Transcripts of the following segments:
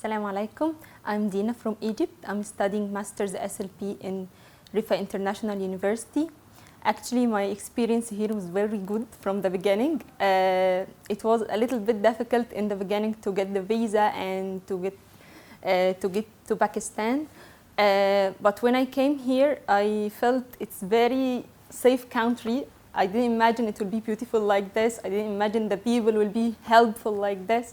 Assalamu alaikum. I'm Dina from Egypt. I'm studying Master's SLP in Riphah International University. Actually, my experience here was very good from the beginning. It was a little bit difficult in the beginning to get the visa and to get to Pakistan. But when I came here, I felt it's very safe country. I didn't imagine it would be beautiful like this. I didn't imagine the people will be helpful like this.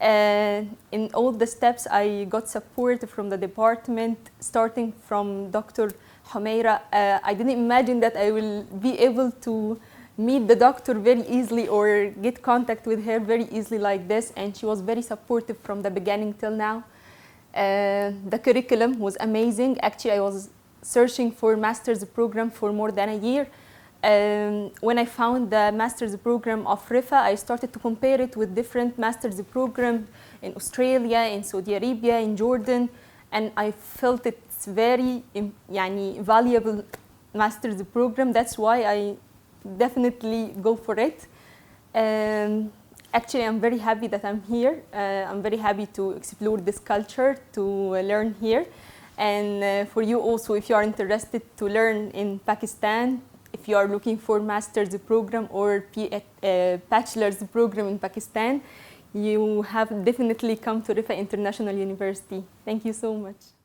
In all the steps, I got support from the department, starting from Dr. 𝐏𝐫𝐨𝐼R. I didn't imagine that I will be able to meet the doctor very easily or get contact with her very easily like this, and she was very supportive from the beginning till now. The curriculum was amazing. Actually, I was searching for master's program for more than a year. When I found the master's program of Riphah, I started to compare it with different master's programs in Australia, in Saudi Arabia, in Jordan, and I felt it's very valuable master's program. That's why I definitely go for it. Actually, I'm very happy that I'm here. I'm very happy to explore this culture, to learn here. And for you also, if you are interested to learn in Pakistan, if you are looking for master's program or bachelor's program in Pakistan, you have definitely come to Riphah International University. Thank you so much.